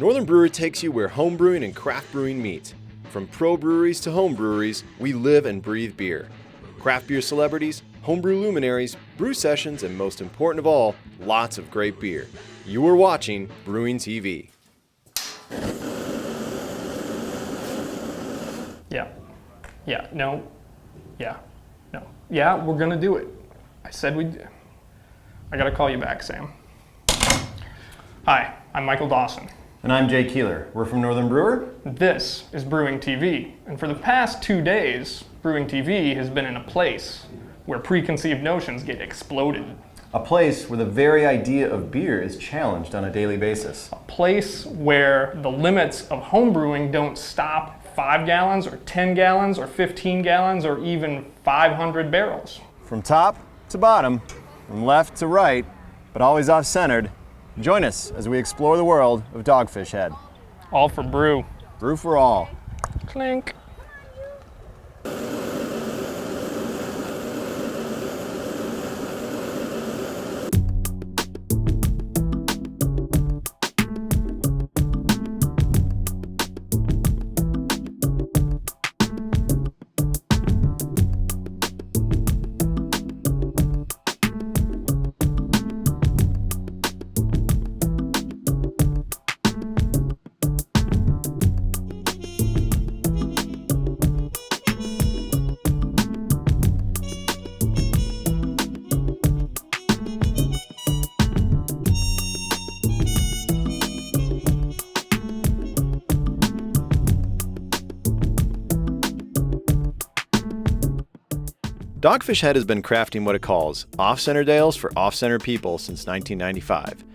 Northern Brewery takes you where home brewing and craft brewing meet. From pro breweries to home breweries, we live and breathe beer. Craft beer celebrities, homebrew luminaries, brew sessions, and most important of all, lots of great beer. You are watching Brewing TV. Yeah, we're gonna do it. I said we'd. I gotta call you back, Sam. Hi, I'm Michael Dawson. And I'm Jay Keeler. We're from Northern Brewer. This is Brewing TV, and for the past 2 days, Brewing TV has been in a place where preconceived notions get exploded. A place where the very idea of beer is challenged on a daily basis. A place where the limits of homebrewing don't stop 5 gallons or 10 gallons or 15 gallons or even 500 barrels. From top to bottom, from left to right, but always off-centered, join us as we explore the world of Dogfish Head. All for brew. Brew for all. Clink. Dogfish Head has been crafting what it calls off-centered ales for off-center people since 1995.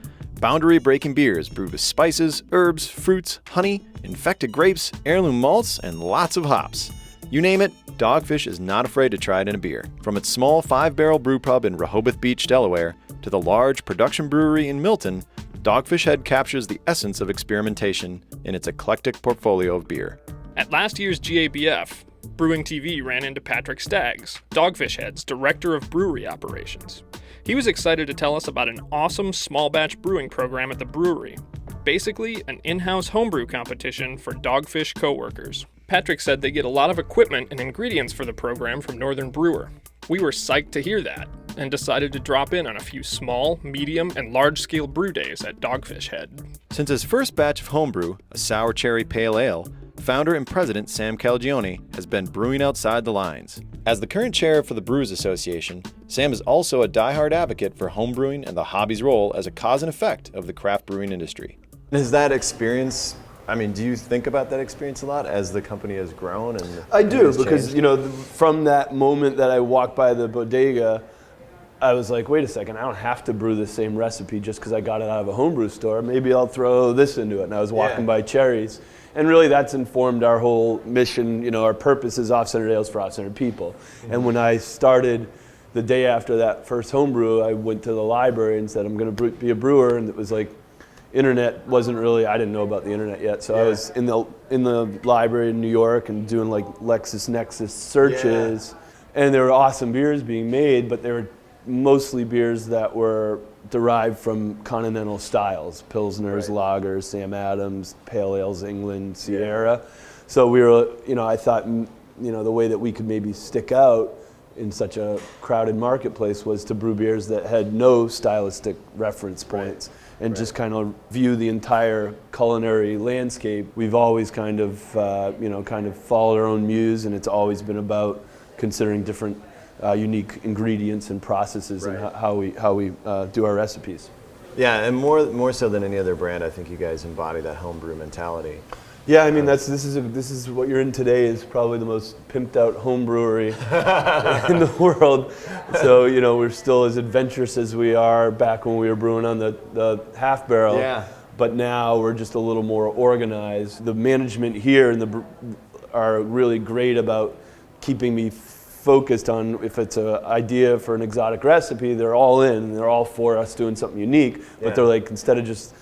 Boundary-breaking beers brewed with spices, herbs, fruits, honey, infected grapes, heirloom malts, and lots of hops. You name it, Dogfish is not afraid to try it in a beer. From its small 5-barrel brewpub in Rehoboth Beach, Delaware, to the large production brewery in Milton, Dogfish Head captures the essence of experimentation in its eclectic portfolio of beer. At last year's GABF, Brewing TV ran into Patrick Staggs, Dogfish Head's Director of Brewery Operations. He was excited to tell us about an awesome small batch brewing program at the brewery. Basically, an in-house homebrew competition for Dogfish coworkers. Patrick said they get a lot of equipment and ingredients for the program from Northern Brewer. We were psyched to hear that, and decided to drop in on a few small, medium, and large-scale brew days at Dogfish Head. Since his first batch of homebrew, a sour cherry pale ale, founder and president Sam Calagione has been brewing outside the lines. As the current chair for the Brewers Association, Sam is also a diehard advocate for homebrewing and the hobby's role as a cause and effect of the craft brewing industry. Is that experience, do you think about that experience a lot as the company has grown? I do, because from that moment that I walked by the bodega, I was like, wait a second, I don't have to brew the same recipe just because I got it out of a homebrew store. Maybe I'll throw this into it. And I was walking by Cherries. And really that's informed our whole mission. Our purpose is off-centered ales for off-centered people. Mm-hmm. And when I started the day after that first homebrew, I went to the library and said, I'm going to be a brewer. And it was like, internet wasn't really, I didn't know about the internet yet. So I was in the library in New York and doing like LexisNexis searches. Yeah. And there were awesome beers being made, but they were mostly beers that were derived from continental styles, Pilsners, lagers, Sam Adams, Pale Ales, England, Sierra. So we were, I thought, the way that we could maybe stick out in such a crowded marketplace was to brew beers that had no stylistic reference points and just kind of view the entire culinary landscape. We've always kind of followed our own muse, and it's always been about considering different unique ingredients and processes and how we do our recipes. Yeah, and more so than any other brand, I think you guys embody that homebrew mentality. Yeah, this is what you're in today is probably the most pimped out home brewery in the world. So we're still as adventurous as we are back when we were brewing on the half barrel. Yeah. But now we're just a little more organized. The management here and are really great about keeping me focused on if it's an idea for an exotic recipe, they're all in. They're all for us doing something unique. But they're like, instead of just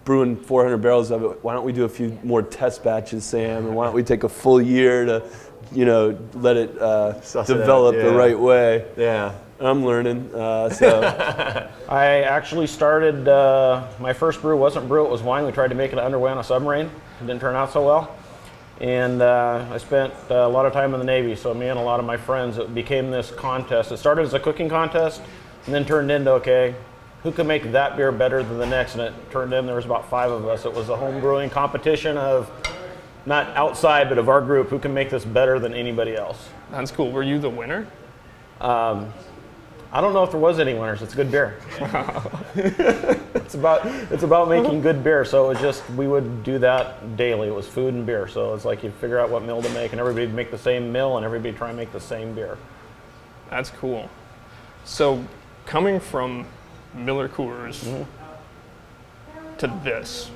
brewing 400 barrels of it, why don't we do a few more test batches, Sam? And why don't we take a full year to, let it develop the right way? Yeah. I'm learning. So I actually started, my first brew wasn't brew, it was wine. We tried to make it underway on a submarine. It didn't turn out so well. And I spent a lot of time in the Navy, so me and a lot of my friends, it became this contest. It started as a cooking contest and then turned into, okay, who can make that beer better than the next? And it turned in, there was about 5 of us. It was a home brewing competition of, not outside, but of our group, who can make this better than anybody else. That's cool. Were you the winner? I don't know if there was any winners. It's good beer. It's about making good beer. So it was just, we would do that daily. It was food and beer. So it's like you figure out what mill to make, and everybody would make the same mill, and everybody try and make the same beer. That's cool. So coming from Miller Coors to this,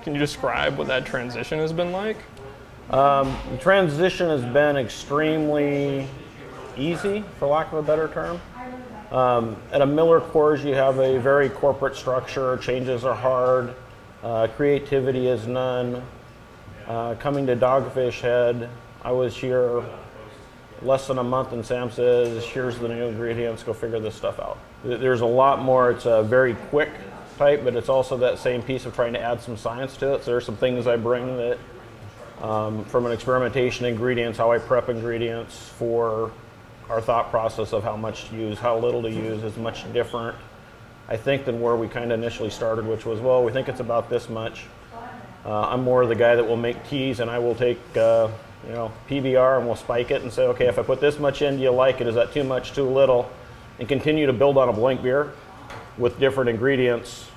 can you describe what that transition has been like? The transition has been extremely easy, for lack of a better term. At a Miller Coors, you have a very corporate structure. Changes are hard. Creativity is none. Coming to Dogfish Head, I was here less than a month, and Sam says, here's the new ingredients, go figure this stuff out. There's a lot more. It's a very quick type, but it's also that same piece of trying to add some science to it. So there's some things I bring that, from an experimentation ingredients, how I prep ingredients for our thought process of how much to use, how little to use is much different, I think, than where we kind of initially started, which was, well, we think it's about this much. I'm more the guy that will make teas, and I will take PBR and we'll spike it and say, okay, if I put this much in, do you like it? Is that too much, too little? And continue to build on a blank beer with different ingredients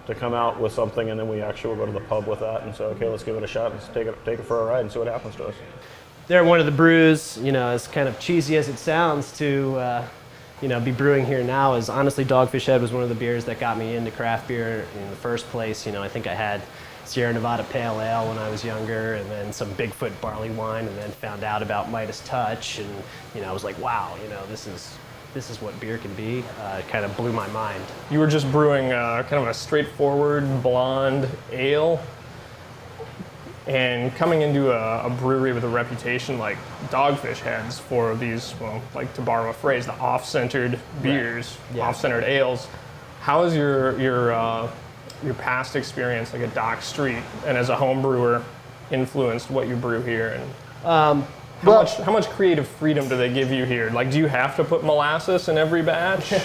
to come out with something, and then we actually will go to the pub with that and say, okay, let's give it a shot and take it for a ride and see what happens to us. They're one of the brews, as kind of cheesy as it sounds to, be brewing here now, is honestly Dogfish Head was one of the beers that got me into craft beer in the first place. I think I had Sierra Nevada Pale Ale when I was younger, and then some Bigfoot barley wine, and then found out about Midas Touch, and I was like, wow, this is what beer can be. It kind of blew my mind. You were just brewing kind of a straightforward blonde ale, and coming into a brewery with a reputation like Dogfish Head's for these, well, like to borrow a phrase, the off-centered beers, right. Yeah. off-centered ales. How has your past experience, like at Dock Street and as a home brewer, influenced what you brew here? And how much creative freedom do they give you here? Like, do you have to put molasses in every batch?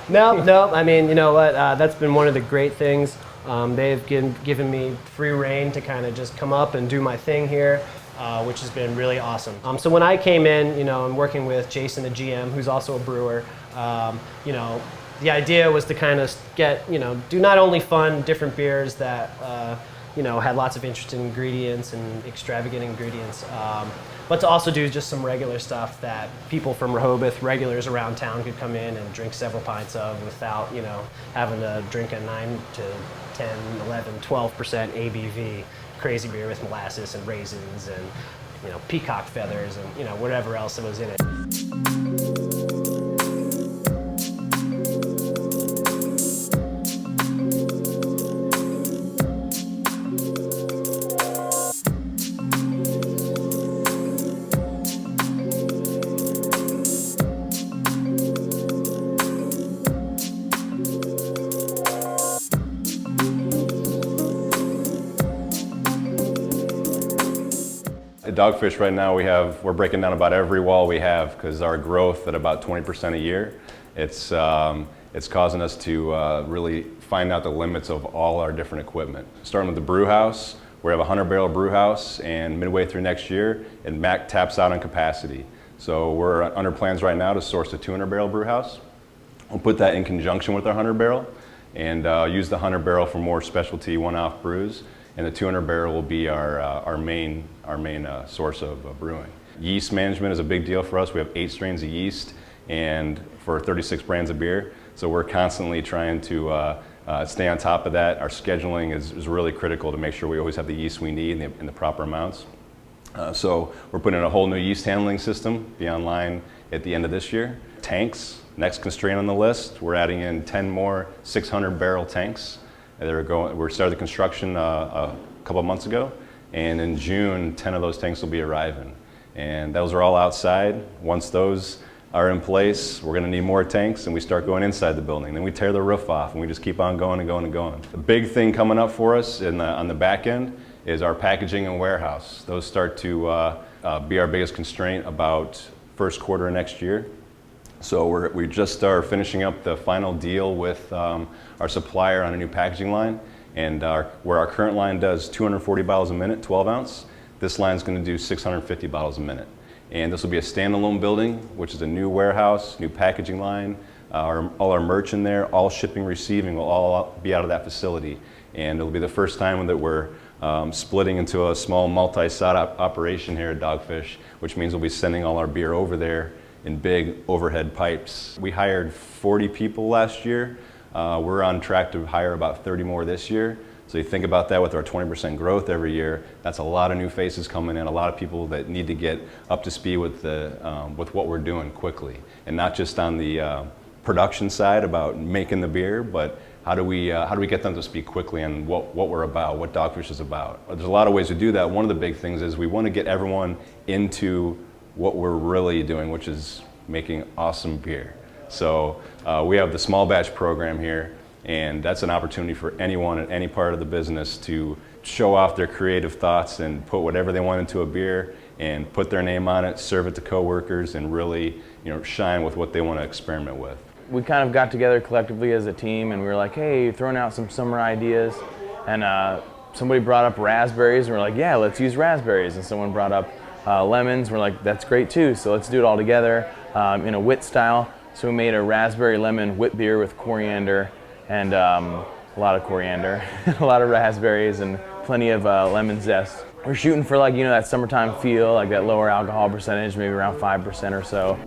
No. I mean, you know what? That's been one of the great things. They've given me free reign to kind of just come up and do my thing here, which has been really awesome. So when I came in, I'm working with Jason, the GM, who's also a brewer. The idea was to kind of get, do not only fun, different beers that, had lots of interesting ingredients and extravagant ingredients, but to also do just some regular stuff that people from Rehoboth, regulars around town, could come in and drink several pints of without, having to drink a 9 to 10, 11, 12% ABV crazy beer with molasses and raisins and, peacock feathers and, whatever else that was in it. At Dogfish right now we're breaking down about every wall we have, because our growth at about 20% a year, it's causing us to really find out the limits of all our different equipment. Starting with the Brewhouse, we have a 100-barrel Brewhouse, and midway through next year, it taps out on capacity. So we're under plans right now to source a 200-barrel Brewhouse. We'll put that in conjunction with our 100-barrel and use the 100-barrel for more specialty one-off brews. And the 200-barrel will be our main source of brewing. Yeast management is a big deal for us. We have 8 strains of yeast, and for 36 brands of beer. So we're constantly trying to stay on top of that. Our scheduling is really critical to make sure we always have the yeast we need in the proper amounts. So we're putting in a whole new yeast handling system, be online at the end of this year. Tanks, next constraint on the list. We're adding in 10 more 600-barrel tanks. We started the construction a couple of months ago, and in June, 10 of those tanks will be arriving. And those are all outside. Once those are in place, we're gonna need more tanks, and we start going inside the building. Then we tear the roof off, and we just keep on going and going and going. The big thing coming up for us on the back end is our packaging and warehouse. Those start to be our biggest constraint about first quarter of next year. So we just are finishing up the final deal with our supplier on a new packaging line, and where our current line does 240 bottles a minute, 12 ounce, this line is going to do 650 bottles a minute. And this will be a standalone building, which is a new warehouse, new packaging line, all our merch in there, all shipping, receiving will all be out of that facility. And it'll be the first time that we're splitting into a small multi-site operation here at Dogfish, which means we'll be sending all our beer over there in big overhead pipes. We hired 40 people last year. We're on track to hire about 30 more this year. So you think about that with our 20% growth every year, that's a lot of new faces coming in, a lot of people that need to get up to speed with what we're doing quickly. And not just on the production side about making the beer, but how do we get them to speak quickly on what we're about, what Dogfish is about. There's a lot of ways to do that. One of the big things is we want to get everyone into what we're really doing, which is making awesome beer. So we have the Small Batch program here, and that's an opportunity for anyone in any part of the business to show off their creative thoughts and put whatever they want into a beer and put their name on it, serve it to coworkers, and really, shine with what they want to experiment with. We kind of got together collectively as a team, and we were like, hey, throwing out some summer ideas, and somebody brought up raspberries, and we're like, yeah, let's use raspberries, and someone brought up lemons, we're like, that's great too, so let's do it all together in a wit style. So we made a raspberry lemon wit beer with coriander, and a lot of coriander, a lot of raspberries, and plenty of lemon zest. We're shooting for that summertime feel, like that lower alcohol percentage, maybe around 5% or so.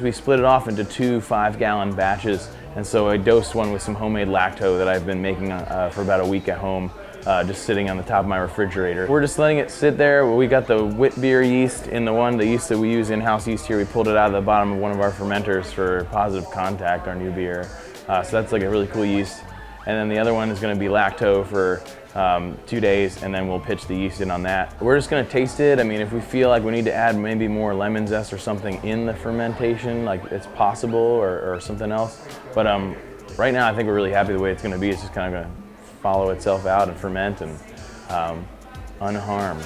We split it off into 2 5-gallon batches, and so I dosed one with some homemade lacto that I've been making for about a week at home, just sitting on the top of my refrigerator. We're just letting it sit there. We got the Witbier yeast in the yeast that we use, in-house yeast here. We pulled it out of the bottom of one of our fermenters for Positive Contact, our new beer. So that's like a really cool yeast. And then the other one is going to be lacto for 2 days, and then we'll pitch the yeast in on that. We're just going to taste it. I mean, if we feel like we need to add maybe more lemon zest or something in the fermentation, like it's possible, or something else. But right now I think we're really happy the way it's going to be. It's just kind of going to follow itself out and ferment and unharmed.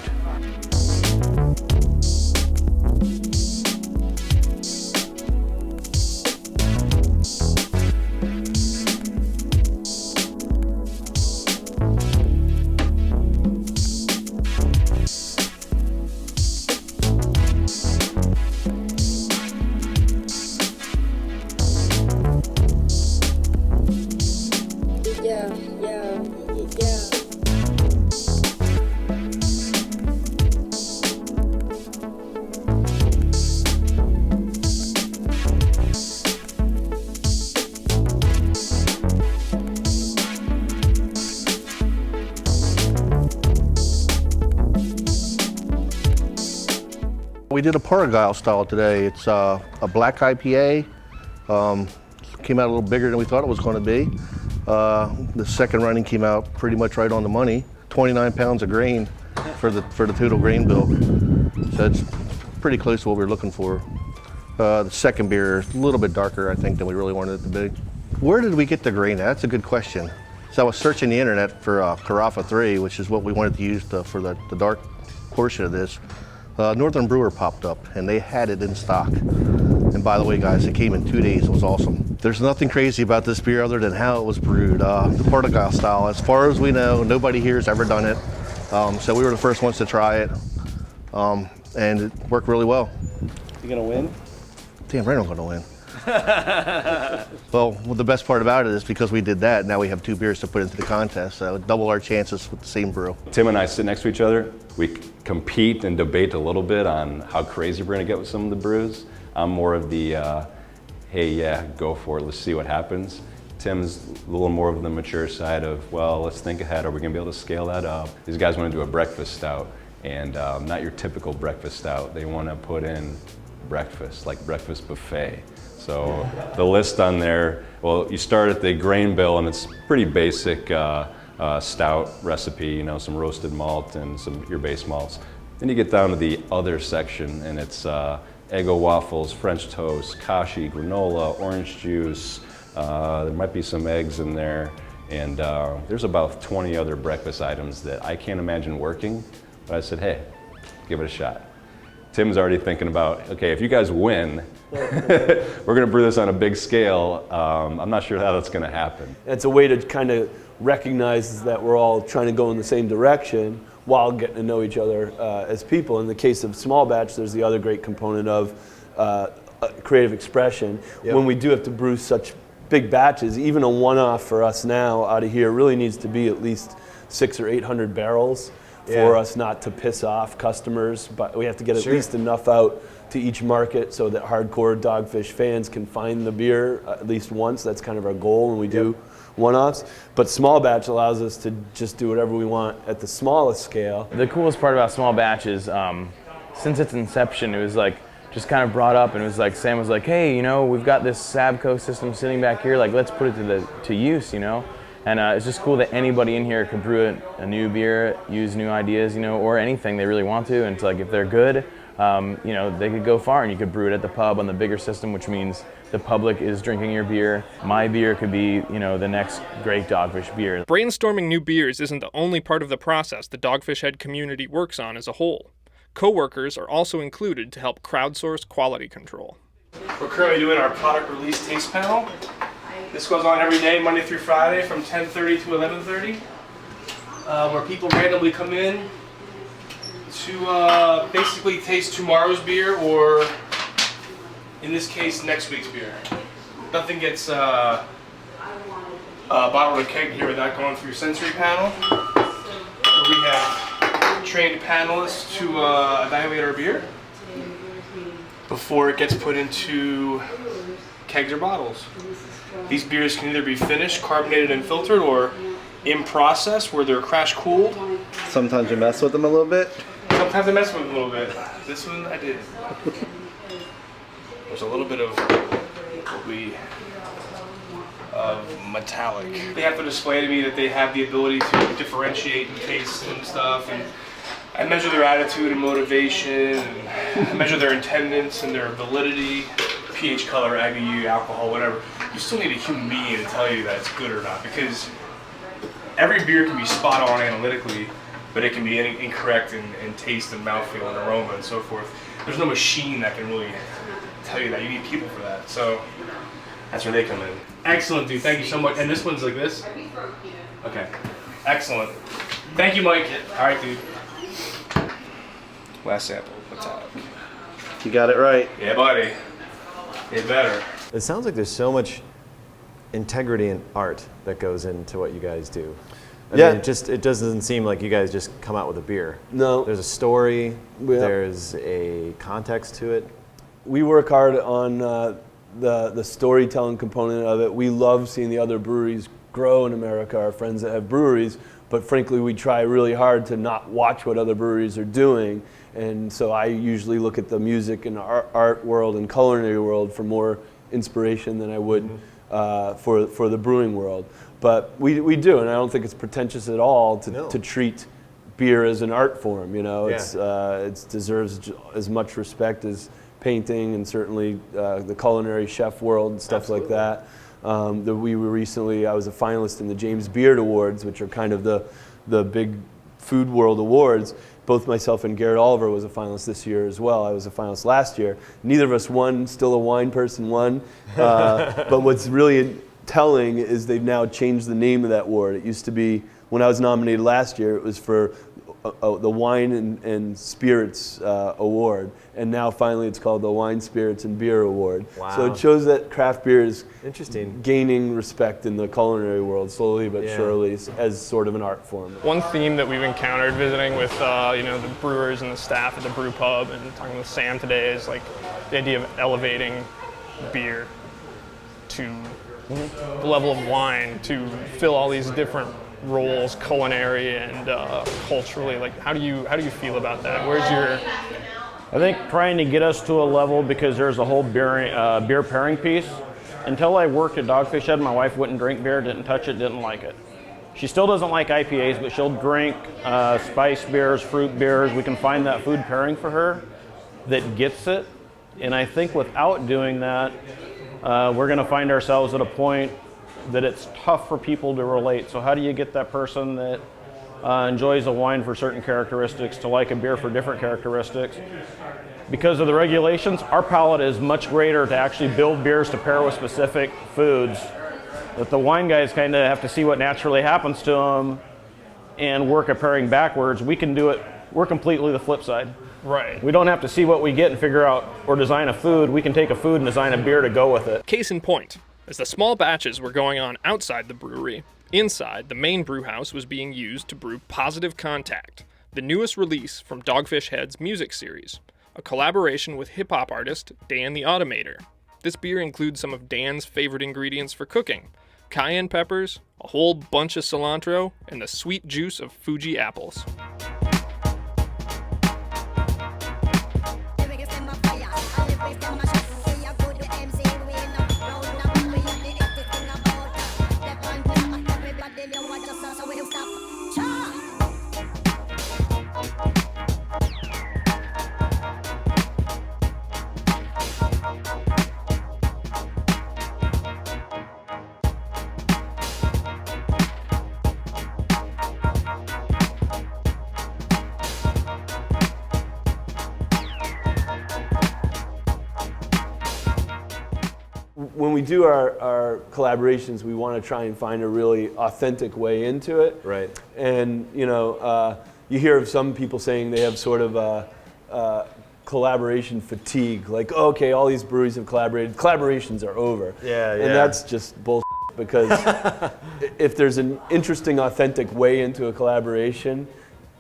We did a Portugal style today. It's a black IPA. Came out a little bigger than we thought it was going to be. The second running came out pretty much right on the money. 29 pounds of grain for the total grain bill. So it's pretty close to what we were looking for. The second beer is a little bit darker, I think, than we really wanted it to be. Where did we get the grain at? That's a good question. So I was searching the internet for Carafa 3, which is what we wanted to use for the dark portion of this. Northern Brewer popped up, and they had it in stock. And by the way, guys, it came in 2 days. It was awesome. There's nothing crazy about this beer other than how it was brewed. The Portugal style, as far as we know, nobody here has ever done it. So we were the first ones to try it, and it worked really well. You gonna win? Damn right I'm gonna win. Well, the best part about it is because we did that, now we have 2 beers to put into the contest, so double our chances with the same brew. Tim and I sit next to each other. We compete and debate a little bit on how crazy we're gonna get with some of the brews. I'm more of the, hey, yeah, go for it, let's see what happens. Tim's a little more of the mature side of, well, let's think ahead. Are we gonna be able to scale that up? These guys wanna do a breakfast stout, and not your typical breakfast stout. They wanna put in breakfast, like breakfast buffet. So the list on there, well, you start at the grain bill, and it's pretty basic stout recipe, you know, some roasted malt and your base malts. Then you get down to the other section, and it's Eggo waffles, French toast, kashi, granola, orange juice. There might be some eggs in there, and there's about 20 other breakfast items that I can't imagine working, but I said, hey, give it a shot. Tim's already thinking about, okay, if you guys win, we're gonna brew this on a big scale. I'm not sure how that's gonna happen. It's a way to kind of recognize that we're all trying to go in the same direction while getting to know each other as people. In the case of Small Batch, there's the other great component of creative expression. Yep. When we do have to brew such big batches, even a one-off for us now out of here really needs to be at least 600 or 800 barrels for us not to piss off customers, but we have to get at least enough out to each market so that hardcore Dogfish fans can find the beer at least once. That's kind of our goal when we do one-offs. But Small Batch allows us to just do whatever we want at the smallest scale. The coolest part about Small Batch is since its inception, it was like just kind of brought up, and it was like Sam was like, hey, you know, we've got this Sabco system sitting back here, like let's put it to use, you know. And it's just cool that anybody in here could brew a new beer, use new ideas, you know, or anything they really want to. And it's like if they're good, you know, they could go far, and you could brew it at the pub on the bigger system, which means the public is drinking your beer. My beer could be, you know, the next great Dogfish beer. Brainstorming new beers isn't the only part of the process the Dogfish Head community works on as a whole. Co-workers are also included to help crowdsource quality control. We're currently doing our product release taste panel. This goes on every day, Monday through Friday, from 10:30 to 11:30, where people randomly come in to basically taste tomorrow's beer, or in this case, next week's beer. Nothing gets bottled or kegged here without going through sensory panel, where we have trained panelists to evaluate our beer before it gets put into kegs or bottles. These beers can either be finished, carbonated, and filtered, or in process where they're crash cooled. Sometimes you mess with them a little bit. Sometimes I mess with them a little bit. This one I did. There's a little bit of metallic. They have to display to me that they have the ability to differentiate and taste and stuff, and I measure their attitude and motivation, and I measure their attendance and their validity, pH, color, IBU, alcohol, whatever. You still need a human being to tell you that it's good or not, because every beer can be spot on analytically, but it can be incorrect in taste and mouthfeel and aroma and so forth. There's no machine that can really tell you that. You need people for that. So that's where they come in. Excellent, dude. Thank you so much. And this one's like this? Okay. Excellent. Thank you, Mike. All right, dude. Last sample. Metallic. You got it right. Yeah, buddy. It better. It sounds like there's so much integrity and art that goes into what you guys do. I mean, it doesn't seem like you guys just come out with a beer. No. There's a story, there's a context to it. We work hard on the storytelling component of it. We love seeing the other breweries grow in America, our friends that have breweries, but frankly we try really hard to not watch what other breweries are doing. And so I usually look at the music and art world and culinary world for more inspiration than I would for the brewing world. But we do, and I don't think it's pretentious at all to treat beer as an art form. You know, it deserves as much respect as painting and certainly the culinary chef world and stuff like that. I was a finalist in the James Beard Awards, which are kind of the big food world awards. Both myself and Garrett Oliver was a finalist this year as well. I was a finalist last year. Neither of us won, still a wine person won. But what's really telling is they've now changed the name of that award. It used to be, when I was nominated last year, it was for the Wine and Spirits Award, and now finally it's called the Wine, Spirits, and Beer Award. Wow. So it shows that craft beer is interesting, gaining respect in the culinary world slowly but surely as sort of an art form. One theme that we've encountered visiting with the brewers and the staff at the brew pub and talking with Sam today is like the idea of elevating beer to the level of wine to fill all these different roles, culinary and culturally. Like, how do you feel about that? Where's your? I think trying to get us to a level, because there's a whole beer pairing piece. Until I worked at Dogfish Head, my wife wouldn't drink beer, didn't touch it, didn't like it. She still doesn't like IPAs, but she'll drink spice beers, fruit beers. We can find that food pairing for her that gets it. And I think without doing that, we're going to find ourselves at a point that it's tough for people to relate. So how do you get that person that enjoys a wine for certain characteristics to like a beer for different characteristics? Because of the regulations, our palate is much greater to actually build beers to pair with specific foods, that the wine guys kind of have to see what naturally happens to them and work a pairing backwards. We can do it, we're completely the flip side. Right. We don't have to see what we get and figure out or design a food. We can take a food and design a beer to go with it. Case in point, as the small batches were going on outside the brewery, inside, the main brewhouse was being used to brew Positive Contact, the newest release from Dogfish Head's music series, a collaboration with hip-hop artist Dan the Automator. This beer includes some of Dan's favorite ingredients for cooking: cayenne peppers, a whole bunch of cilantro, and the sweet juice of Fuji apples. When we do our collaborations, we want to try and find a really authentic way into it. Right. And you hear of some people saying they have sort of collaboration fatigue. Like, oh, okay, all these breweries have collaborated. Collaborations are over. Yeah. And that's just bullshit, because if there's an interesting, authentic way into a collaboration,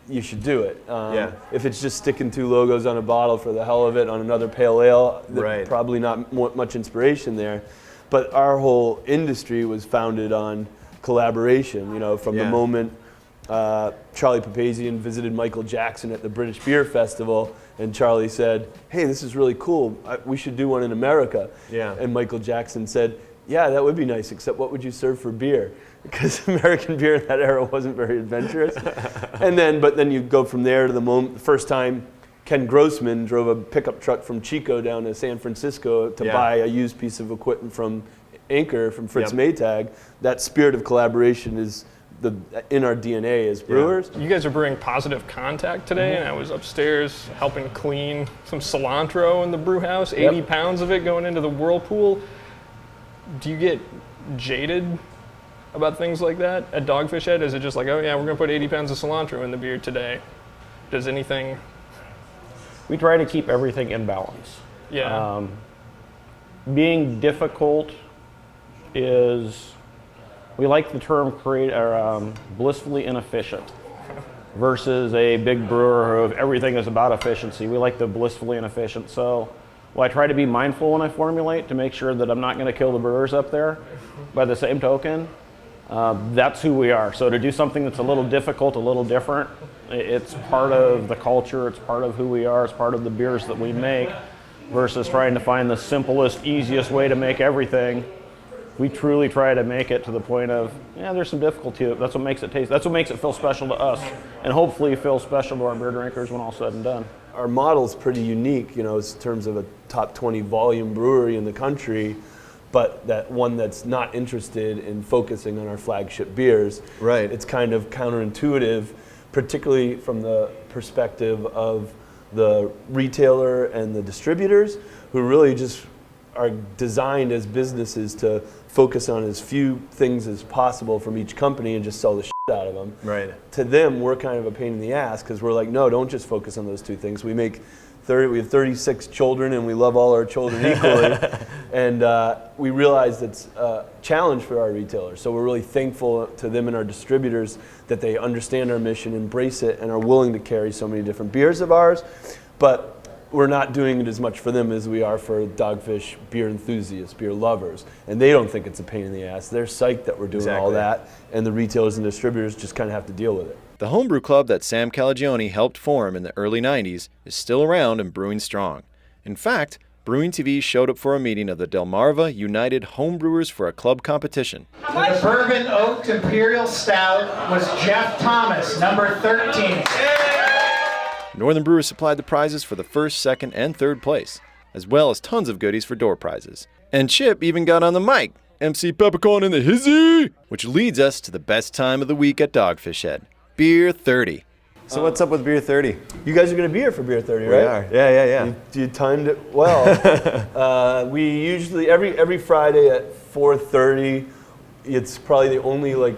you should do it. If it's just sticking two logos on a bottle for the hell of it on another pale ale, probably not much inspiration there. But our whole industry was founded on collaboration. From the moment Charlie Papazian visited Michael Jackson at the British Beer Festival, and Charlie said, "Hey, this is really cool. We should do one in America." Yeah. And Michael Jackson said, "Yeah, that would be nice, except what would you serve for beer?" Because American beer in that era wasn't very adventurous. But then you go from there to the first time Ken Grossman drove a pickup truck from Chico down to San Francisco to buy a used piece of equipment from Anchor, from Fritz Maytag. That spirit of collaboration is in our DNA as brewers. You guys are brewing Positive Contact today, and I was upstairs helping clean some cilantro in the brew house, 80 pounds of it going into the whirlpool. Do you get jaded about things like that at Dogfish Head? Is it just like, oh yeah, we're going to put 80 pounds of cilantro in the beer today? Does anything... We try to keep everything in balance. Yeah. Being difficult is, we like the term blissfully inefficient versus a big brewer who everything is about efficiency. We like the blissfully inefficient. So I try to be mindful when I formulate to make sure that I'm not going to kill the brewers up there. By the same token, that's who we are. So to do something that's a little difficult, a little different, it's part of the culture, it's part of who we are, it's part of the beers that we make, versus trying to find the simplest, easiest way to make everything. We truly try to make it to the point of, there's some difficulty. That's what makes it taste. That's what makes it feel special to us, and hopefully feel special to our beer drinkers when all said and done. Our model's pretty unique, in terms of a top 20 volume brewery in the country, but that one that's not interested in focusing on our flagship beers. Right. It's kind of counterintuitive, particularly from the perspective of the retailer and the distributors, who really just are designed as businesses to focus on as few things as possible from each company and just sell the shit out of them. Right. To them, we're kind of a pain in the ass because we're like, no, don't just focus on those two things. We have 36 children and we love all our children equally. And we realize it's a challenge for our retailers. So we're really thankful to them and our distributors that they understand our mission, embrace it, and are willing to carry so many different beers of ours. But we're not doing it as much for them as we are for Dogfish beer enthusiasts, beer lovers. And they don't think it's a pain in the ass. They're psyched that we're doing all that, and the retailers and distributors just kind of have to deal with it. The homebrew club that Sam Calagione helped form in the early 90s is still around and brewing strong. In fact, Brewing TV showed up for a meeting of the Delmarva United Homebrewers for a club competition. The Bourbon Oaked Imperial Stout was Jeff Thomas, number 13. Northern Brewers supplied the prizes for the first, second, and third place, as well as tons of goodies for door prizes. And Chip even got on the mic, MC Peppercorn in the hizzy, which leads us to the best time of the week at Dogfish Head, Beer 30. So what's up with Beer 30? You guys are going to be here for Beer 30, right? We are. Yeah. You timed it well. We usually, every Friday at 4:30, it's probably the only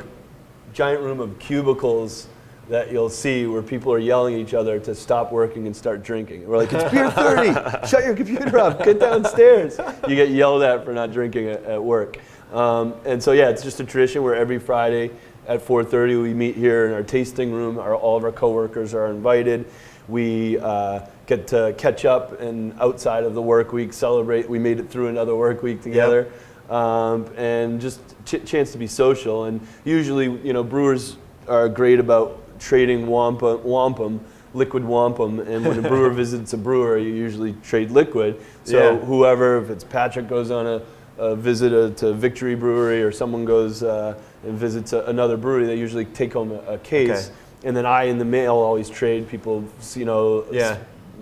giant room of cubicles that you'll see where people are yelling at each other to stop working and start drinking. And we're like, it's Beer 30, shut your computer off, get downstairs. You get yelled at for not drinking at work. And so it's just a tradition where every Friday at 4:30 we meet here in our tasting room. All of our coworkers are invited. We get to catch up and outside of the work week celebrate we made it through another work week together. And just chance to be social. And usually, brewers are great about trading wampum, liquid wampum, and when a brewer visits a brewer, you usually trade liquid. So whoever, if it's Patrick goes on a visit to Victory Brewery or someone goes and visits another brewery, they usually take home a case. And then I in the mail always trade people,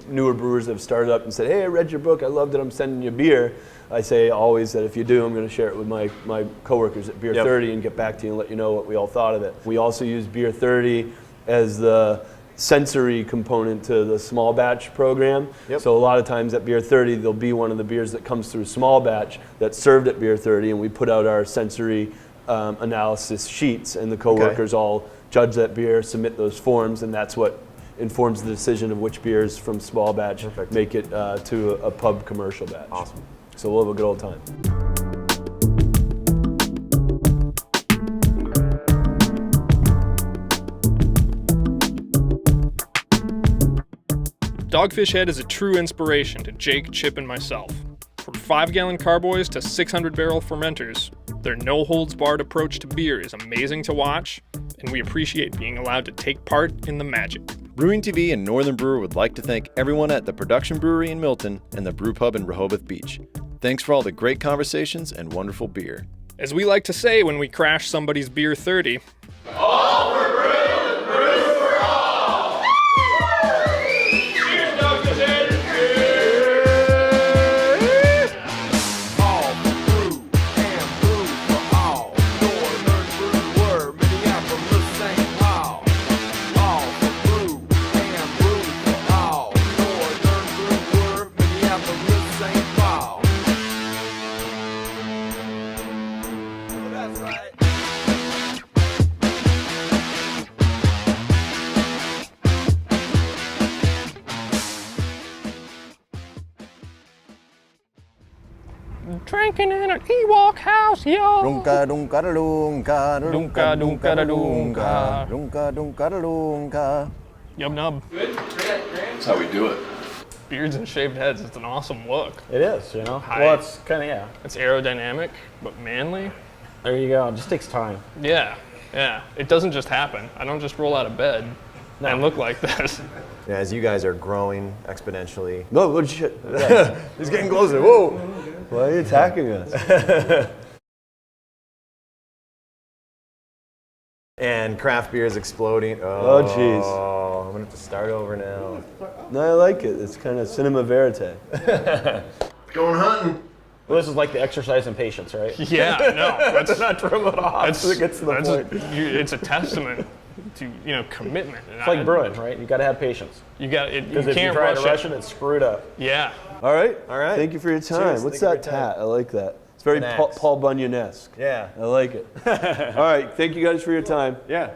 newer brewers that have started up and said, hey, I read your book, I loved it, I'm sending you beer. I say always that if you do, I'm going to share it with my coworkers at Beer 30 and get back to you and let you know what we all thought of it. We also use Beer 30 as the sensory component to the small batch program. So a lot of times at Beer 30, there'll be one of the beers that comes through small batch that's served at Beer 30, and we put out our sensory analysis sheets, and the coworkers all judge that beer, submit those forms, and that's what informs the decision of which beers from small batch make it to a pub commercial batch. Awesome. So we'll have a good old time. Dogfish Head is a true inspiration to Jake, Chip, and myself. From 5-gallon carboys to 600-barrel fermenters, their no-holds-barred approach to beer is amazing to watch, and we appreciate being allowed to take part in the magic. Brewing TV and Northern Brewer would like to thank everyone at the Production Brewery in Milton and the Brewpub in Rehoboth Beach. Thanks for all the great conversations and wonderful beer. As we like to say when we crash somebody's Beer 30, all for brew, brew for all! Cheers, Dogfish Head! All for brew and brew for all. Northern Brewer, Minneapolis, St. Paul. All for brew and brew for all. Northern Brewer, Minneapolis, St. Paul. That's right. drinking in an Ewok house, yo. Dunka dunka da dunka, Dunka dunka da dunka. dunka dunka da dunka. Yub nub. That's how we do it. Beards and shaved heads, it's an awesome look. It is, you know. Hi. Well, it's kind of, yeah. It's aerodynamic, but manly. There you go. It just takes time. Yeah, yeah. It doesn't just happen. I don't just roll out of bed and look like this. Yeah, as you guys are growing exponentially. No, good shit. He's getting closer. Whoa. Why are you attacking us? And craft beer is exploding. Oh, jeez. I'm going to have to start over now. No, I like it. It's kind of cinema verite. Going hunting. Well, this is like the exercise in patience, right? Yeah, no. That's not drill it off. It gets to the point. It's a testament to commitment. It's like brewing, right? You got to have patience. You got it. Because if you try to rush it, it's screwed up. Yeah. All right. All right. Thank you for your time. Cheers. What's Thank you that for your time. tat? I like that. It's very Paul Bunyan-esque. Yeah. I like it. All right. Thank you guys for your time. Yeah.